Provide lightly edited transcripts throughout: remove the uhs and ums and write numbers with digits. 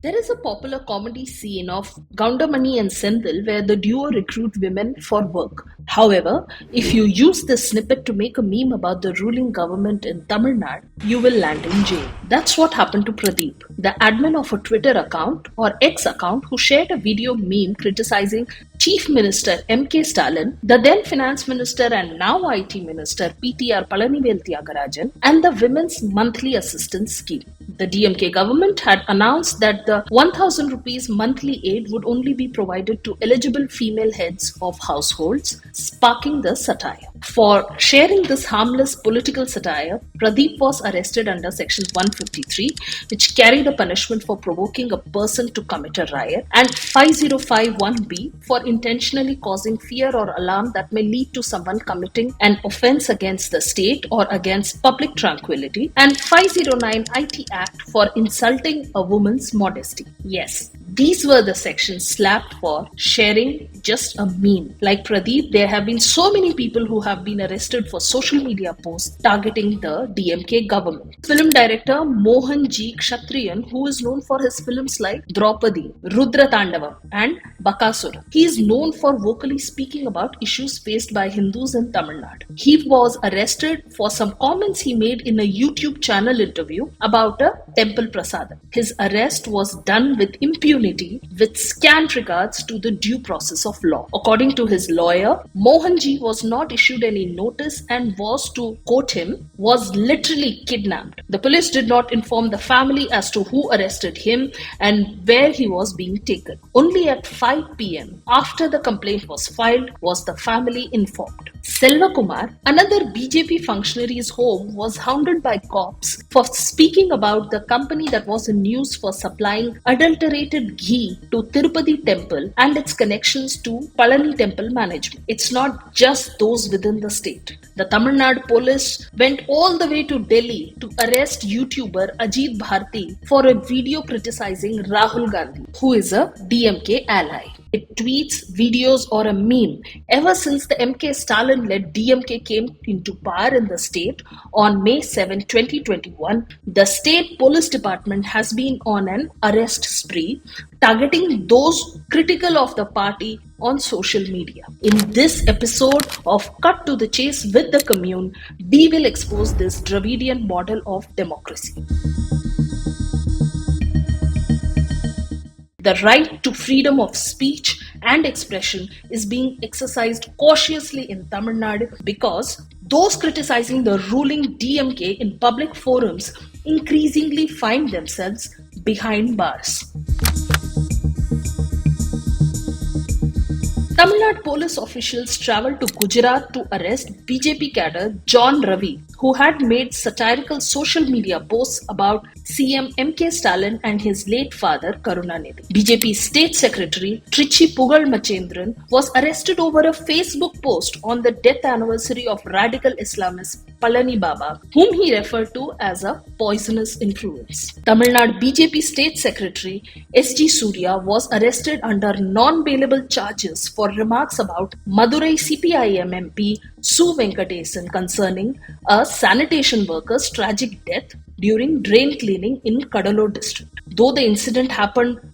There is a popular comedy scene of Goundamani and Senthil where the duo recruit women for work. However, if you use this snippet to make a meme about the ruling government in Tamil Nadu, you will land in jail. That's what happened to Pradeep, the admin of a Twitter account or X account who shared a video meme criticizing Chief Minister M.K. Stalin, the then Finance Minister and now IT Minister PTR Palanivel Thiagarajan, and the Women's Monthly Assistance Scheme. The DMK government had announced that the 1,000 rupees monthly aid would only be provided to eligible female heads of households, sparking the satire. For sharing this harmless political satire, Pradeep was arrested under Section 153, which carried a punishment for provoking a person to commit a riot, and 5051B for intentionally causing fear or alarm that may lead to someone committing an offence against the state or against public tranquility, and 509 IT Act for insulting a woman's modesty. Yes, these were the sections slapped for sharing just a meme. Like Pradeep, there have been so many people who have been arrested for social media posts targeting the DMK government. Film director Mohan G. Kshatriyan, who is known for his films like Draupadi, Rudra Tandavam and Bakasura. He is known for vocally speaking about issues faced by Hindus in Tamil Nadu. He was arrested for some comments he made in a YouTube channel interview about a temple prasadam. His arrest was done with impunity, with scant regards to the due process of law. According to his lawyer, Mohanji was not issued any notice and was, to quote him, was literally kidnapped. The police did not inform the family as to who arrested him and where he was being taken. Only at 5 p.m. after the complaint was filed was the family informed. Selva Kumar, another BJP functionary's home, was hounded by cops for speaking about the company that was in news for supplying adulterated ghee to Tirupati temple and its connections to Palani temple management. It's not just those within the state. The Tamil Nadu police went all the way to Delhi to arrest YouTuber Ajit Bharti for a video criticizing Rahul Gandhi, who is a DMK ally. Tweets, videos or a meme. Ever since the MK Stalin-led DMK came into power in the state on May 7, 2021, the state police department has been on an arrest spree, targeting those critical of the party on social media. In this episode of Cut to the Chase with the Commune, we will expose this Dravidian model of democracy. The right to freedom of speech and expression is being exercised cautiously in Tamil Nadu because those criticizing the ruling DMK in public forums increasingly find themselves behind bars. Tamil Nadu police officials travelled to Gujarat to arrest BJP cadre John Ravi, who had made satirical social media posts about CM M.K. Stalin and his late father Karunanidhi. BJP State Secretary Trichy Pugal Machendran was arrested over a Facebook post on the death anniversary of radical Islamist Palani Baba, whom he referred to as a poisonous influence. Tamil Nadu BJP State Secretary S.G. Surya was arrested under non-bailable charges for remarks about Madurai CPIM MP Su Venkatesan concerning a sanitation worker's tragic death during drain cleaning in Kadalur district. Though the incident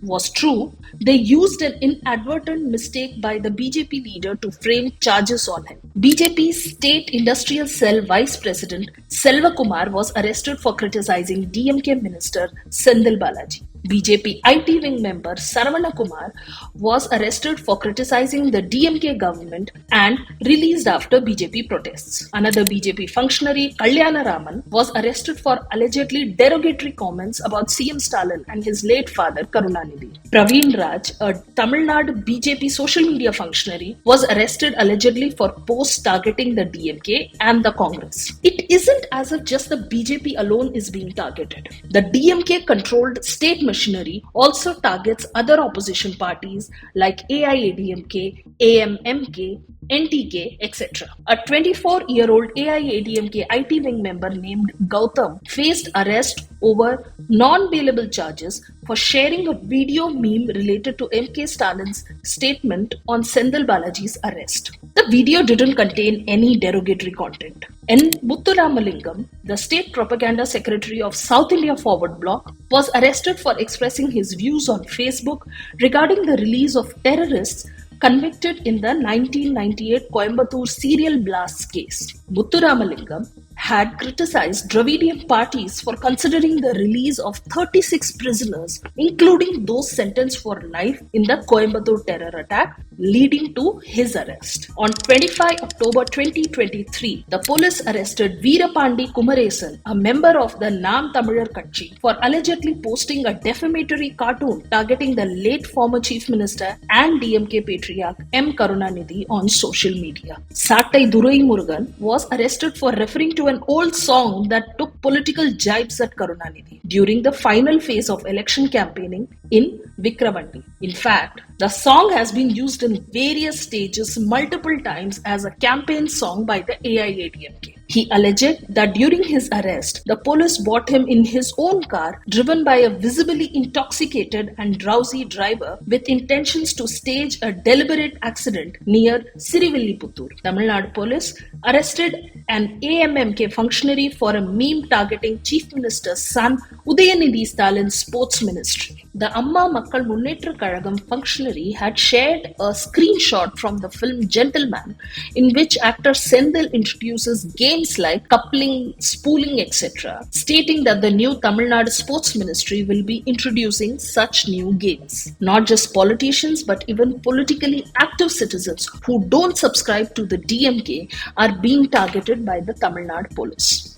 was true, they used an inadvertent mistake by the BJP leader to frame charges on him. BJP State Industrial Cell Vice President Selva Kumar was arrested for criticizing DMK Minister Senthil Balaji. BJP IT wing member Saravana Kumar was arrested for criticizing the DMK government and released after BJP protests. Another BJP functionary, Kalyana Raman, was arrested for allegedly derogatory comments about CM Stalin and his late father Karunanidhi. Praveen Raj, a Tamil Nadu BJP social media functionary, was arrested allegedly for posts targeting the DMK and the Congress. It isn't as if just the BJP alone is being targeted. The DMK-controlled state machinery also targets other opposition parties like AIADMK, AMMK, NTK, etc. A 24-year-old AIADMK IT wing member named Gautam faced arrest over non-bailable charges for sharing a video meme related to MK Stalin's statement on Senthil Balaji's arrest. The video didn't contain any derogatory content. N. Muthuramalingam, the state propaganda secretary of South India Forward Bloc, was arrested for expressing his views on Facebook regarding the release of terrorists convicted in the 1998 Coimbatore serial blast case. Muthuramalingam had criticized Dravidian parties for considering the release of 36 prisoners, including those sentenced for life in the Coimbatore terror attack, leading to his arrest. On 25 October 2023, the police arrested Veerapandi Kumaresan, a member of the Nam Tamizhar Katchi, for allegedly posting a defamatory cartoon targeting the late former Chief Minister and DMK patriarch M. Karunanidhi on social media. Sattai Durai Murugan was arrested for referring to an old song that took political jibes at Karunanidhi during the final phase of election campaigning in Vikravandi. In fact, the song has been used in various stages multiple times as a campaign song by the AIADMK. He alleged that during his arrest, the police brought him in his own car, driven by a visibly intoxicated and drowsy driver with intentions to stage a deliberate accident near Sirivilliputtur. Tamil Nadu police arrested an AMMK functionary for a meme targeting Chief Minister's son Udayanidhi Stalin's sports ministry. The Amma Makkal Munnetra Kazhagam functionary had shared a screenshot from the film Gentleman, in which actor Senthil introduces games like coupling, spooling, etc., stating that the new Tamil Nadu Sports Ministry will be introducing such new games. Not just politicians, but even politically active citizens who don't subscribe to the DMK are being targeted by the Tamil Nadu police.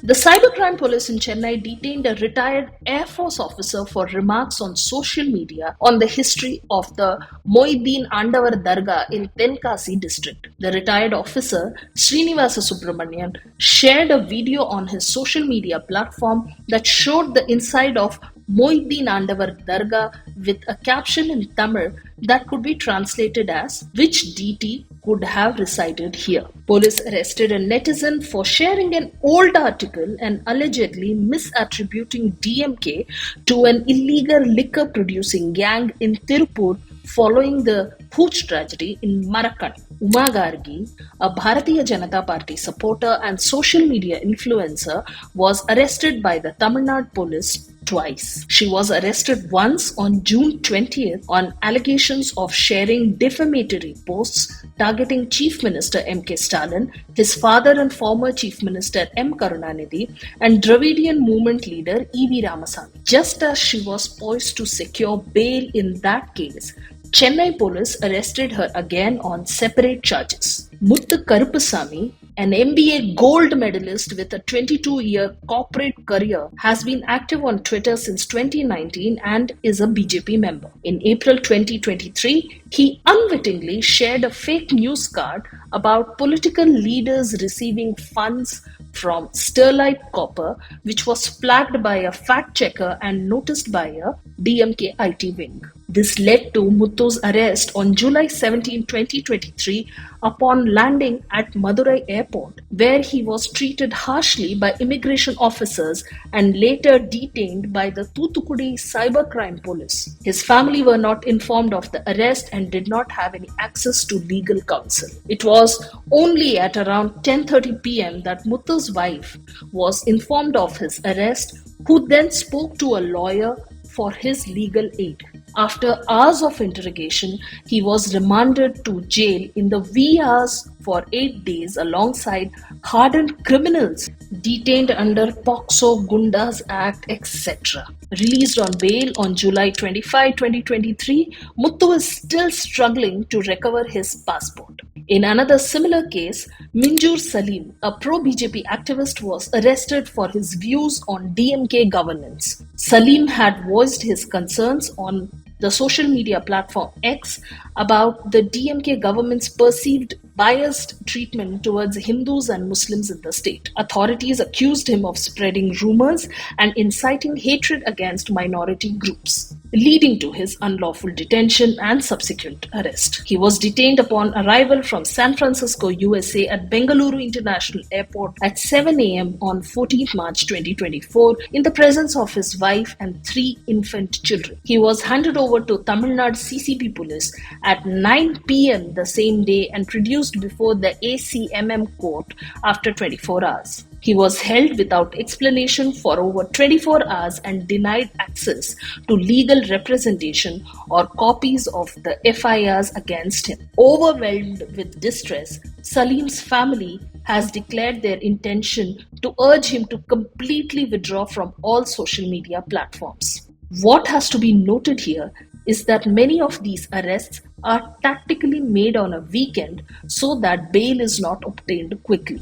The cybercrime police in Chennai detained a retired Air Force officer for remarks on social media on the history of the Moiddin Andavar Dargah in Tenkasi district. The retired officer, Srinivasa Subramanian, shared a video on his social media platform that showed the inside of Moiddin Andavar Dargah with a caption in Tamil that could be translated as "Which deity could have resided here?" Police arrested a netizen for sharing an old article and allegedly misattributing DMK to an illegal liquor producing gang in Tirupur following the Pooch tragedy in Marakan. Uma Gargi, a Bharatiya Janata Party supporter and social media influencer, was arrested by the Tamil Nadu police twice. She was arrested once on June 20th on allegations of sharing defamatory posts targeting Chief Minister M.K. Stalin, his father and former Chief Minister M. Karunanidhi, and Dravidian movement leader E.V. Ramasamy. Just as she was poised to secure bail in that case, Chennai police arrested her again on separate charges. Muthu Karupasamy, an MBA gold medalist with a 22-year corporate career, has been active on Twitter since 2019 and is a BJP member. In April 2023, he unwittingly shared a fake news card about political leaders receiving funds from Sterlite Copper, which was flagged by a fact checker and noticed by a DMK IT wing. This led to Muthu's arrest on July 17, 2023, upon landing at Madurai airport, where he was treated harshly by immigration officers and later detained by the Thoothukudi cybercrime police. His family were not informed of the arrest and did not have any access to legal counsel. It was only at around 10:30 p.m. that Muthu's wife was informed of his arrest, who then spoke to a lawyer for his legal aid. After hours of interrogation, he was remanded to jail in the wee hours for 8 days alongside hardened criminals detained under POCSO, Gundas Act, etc. Released on bail on July 25, 2023, Muthu is still struggling to recover his passport. In another similar case, Minjur Salim, a pro-BJP activist, was arrested for his views on DMK governance. Salim had voiced his concerns on the social media platform X about the DMK government's perceived biased treatment towards Hindus and Muslims in the state. Authorities accused him of spreading rumors and inciting hatred against minority groups, leading to his unlawful detention and subsequent arrest. He was detained upon arrival from San Francisco, USA at Bengaluru International Airport at 7 a.m. on 14th March 2024 in the presence of his wife and 3 infant children. He was handed over to Tamil Nadu CCP police at 9 p.m. the same day and produced before the ACMM court after 24 hours. He was held without explanation for over 24 hours and denied access to legal representation or copies of the FIRs against him. Overwhelmed with distress, Salim's family has declared their intention to urge him to completely withdraw from all social media platforms. What has to be noted here is that many of these arrests are tactically made on a weekend so that bail is not obtained quickly.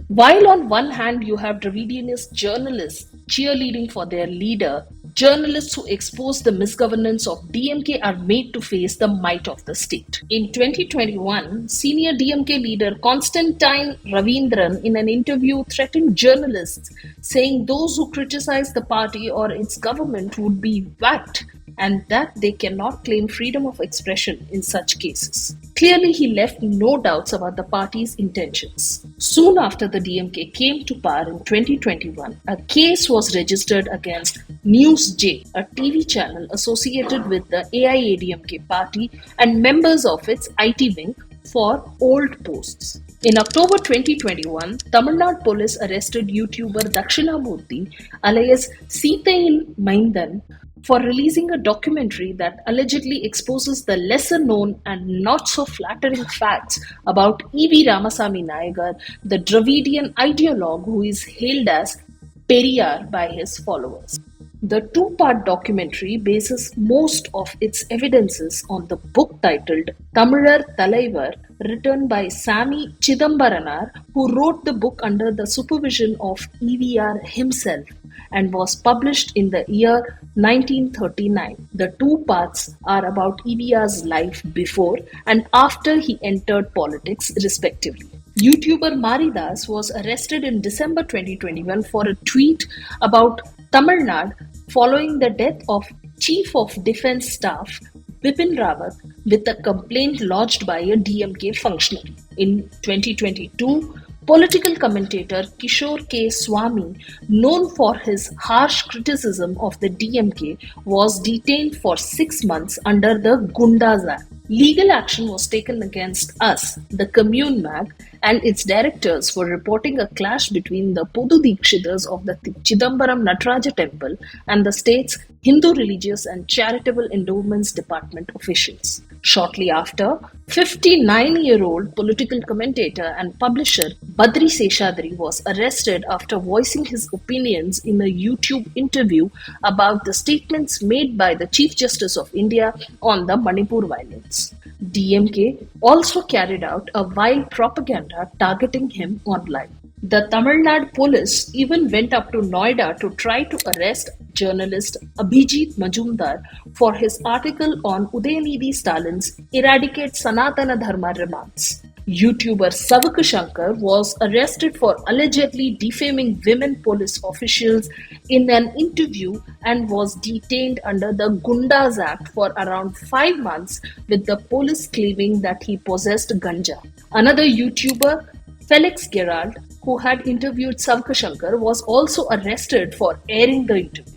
While on one hand you have Dravidianist journalists cheerleading for their leader, journalists who expose the misgovernance of DMK are made to face the might of the state. In 2021, senior DMK leader Constantine Ravindran in an interview threatened journalists, saying those who criticize the party or its government would be whacked and that they cannot claim freedom of expression in such cases. Clearly, he left no doubts about the party's intentions. Soon after the DMK came to power in 2021, a case was registered against NewsJ, a TV channel associated with the AIADMK party and members of its IT wing, for old posts. In October 2021, Tamil Nadu police arrested YouTuber Dakshinamurthy alias Seethail Maindan for releasing a documentary that allegedly exposes the lesser known and not so flattering facts about E.V. Ramasamy Nayagar, the Dravidian ideologue who is hailed as Periyar by his followers. The two-part documentary bases most of its evidences on the book titled Tamilar Thalaivar, written by Sami Chidambaranar, who wrote the book under the supervision of EVR himself and was published in the year 1939. The two parts are about EVR's life before and after he entered politics, respectively. YouTuber Maridas was arrested in December 2021 for a tweet about Tamil Nadu following the death of Chief of Defence Staff Bipin Rawat with a complaint lodged by a DMK functionary. In 2022, political commentator Kishore K. Swamy, known for his harsh criticism of the DMK, was detained for 6 months under the Gundas Act. Legal action was taken against us, the Commune mag, and its directors for reporting a clash between the Podu Dikshitars of the Chidambaram Nataraja temple and the state's Hindu Religious and Charitable Endowments Department officials. Shortly after, 59-year-old political commentator and publisher Badri Seshadri was arrested after voicing his opinions in a YouTube interview about the statements made by the Chief Justice of India on the Manipur violence. DMK also carried out a vile propaganda targeting him online. The Tamil Nadu police even went up to Noida to try to arrest journalist Abhijit Majumdar for his article on Udayanidhi Stalin's Eradicate Sanatana Dharma remarks. YouTuber Savak Shankar was arrested for allegedly defaming women police officials in an interview and was detained under the Gundas Act for around 5 months, with the police claiming that he possessed ganja. Another YouTuber, Felix Gerald, who had interviewed Savak Shankar, was also arrested for airing the interview.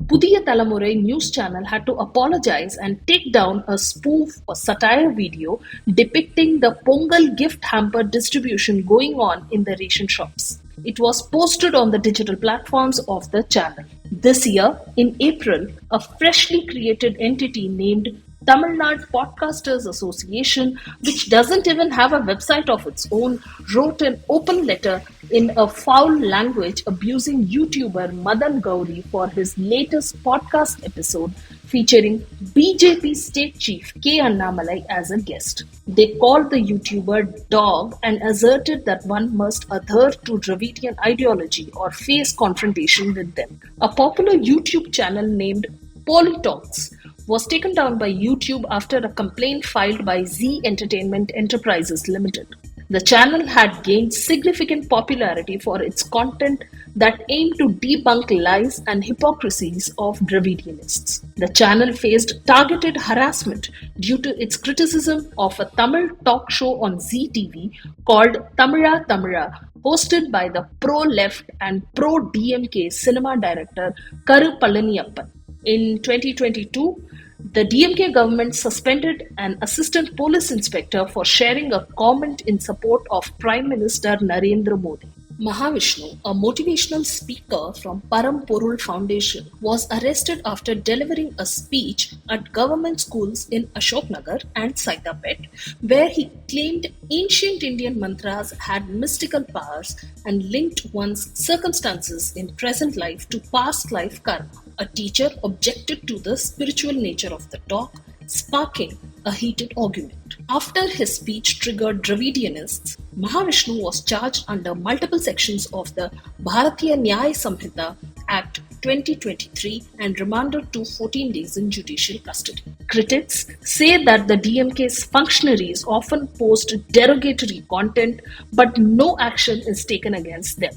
Pudhiya Talamurai news channel had to apologize and take down a spoof or satire video depicting the Pongal gift hamper distribution going on in the ration shops. It was posted on the digital platforms of the channel. This year, in April, a freshly created entity named Tamil Nadu Podcasters Association, which doesn't even have a website of its own, wrote an open letter in a foul language abusing YouTuber Madan Gauri for his latest podcast episode featuring BJP State Chief K. Annamalai as a guest. They called the YouTuber dog and asserted that one must adhere to Dravidian ideology or face confrontation with them. A popular YouTube channel named Polytalks was taken down by YouTube after a complaint filed by Z Entertainment Enterprises Limited. The channel had gained significant popularity for its content that aimed to debunk lies and hypocrisies of Dravidianists. The channel faced targeted harassment due to its criticism of a Tamil talk show on ZTV called Tamila Tamila, hosted by the pro-left and pro-DMK cinema director Karu Palaniappan. In 2022, the DMK government suspended an assistant police inspector for sharing a comment in support of Prime Minister Narendra Modi. Mahavishnu, a motivational speaker from Param Porul Foundation, was arrested after delivering a speech at government schools in Ashoknagar and Saitapet, where he claimed ancient Indian mantras had mystical powers and linked one's circumstances in present life to past life karma. A teacher objected to the spiritual nature of the talk, sparking a heated argument. After his speech triggered Dravidianists, Mahavishnu was charged under multiple sections of the Bharatiya Nyaya Samhita Act 2023 and remanded to 14 days in judicial custody. Critics say that the DMK's functionaries often post derogatory content, but no action is taken against them.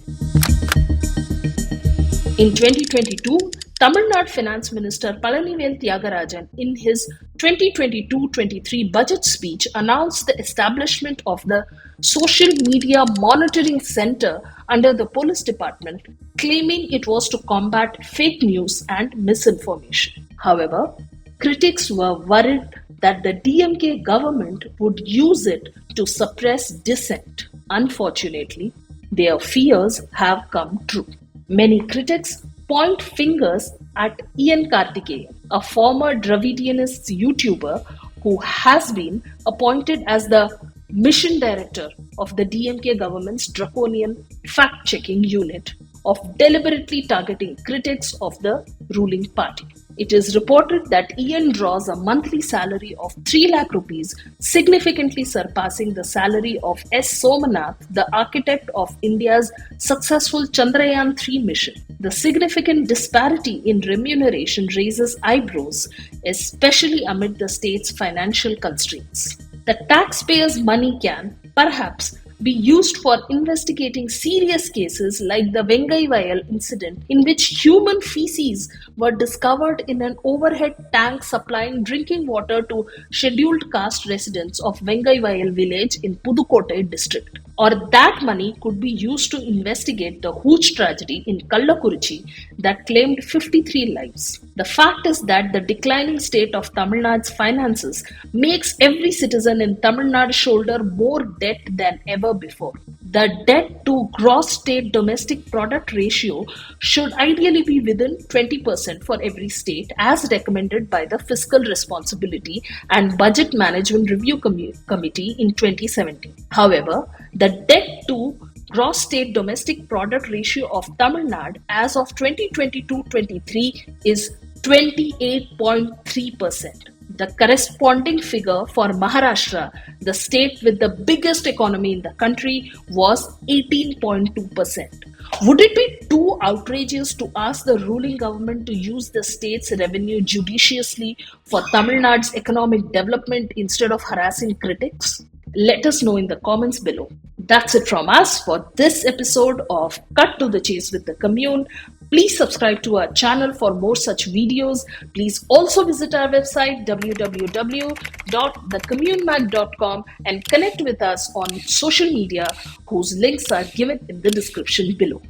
In 2022, Tamil Nadu Finance Minister Palanivel Thiagarajan, in his 2022-23 budget speech, announced the establishment of the Social Media Monitoring Center under the Police Department, claiming it was to combat fake news and misinformation. However, critics were worried that the DMK government would use it to suppress dissent. Unfortunately, their fears have come true. Many critics point fingers at Ian Karthikeyan, a former Dravidianist YouTuber who has been appointed as the mission director of the DMK government's draconian fact-checking unit of deliberately targeting critics of the ruling party. It is reported that Ian draws a monthly salary of 3 lakh rupees, significantly surpassing the salary of S. Somanath, the architect of India's successful Chandrayaan-3 mission. The significant disparity in remuneration raises eyebrows, especially amid the state's financial constraints. The taxpayers' money can, perhaps, be used for investigating serious cases like the Vengai Vayal incident, in which human feces were discovered in an overhead tank supplying drinking water to scheduled caste residents of Vengai Vayal village in Pudukkottai district. Or that money could be used to investigate the Hooch tragedy in Kallakurichi that claimed 53 lives. The fact is that the declining state of Tamil Nadu's finances makes every citizen in Tamil Nadu shoulder more debt than ever before. The debt to gross state domestic product ratio should ideally be within 20% for every state, as recommended by the Fiscal Responsibility and Budget Management Review Committee in 2017. However, the debt to gross state domestic product ratio of Tamil Nadu as of 2022-23 is 28.3%. The corresponding figure for Maharashtra, the state with the biggest economy in the country, was 18.2%. Would it be too outrageous to ask the ruling government to use the state's revenue judiciously for Tamil Nadu's economic development instead of harassing critics? Let us know in the comments below. That's it from us for this episode of Cut to the Chase with the Commune. Please subscribe to our channel for more such videos. Please also visit our website www.thecommunemag.com and connect with us on social media, whose links are given in the description below.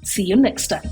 See you next time.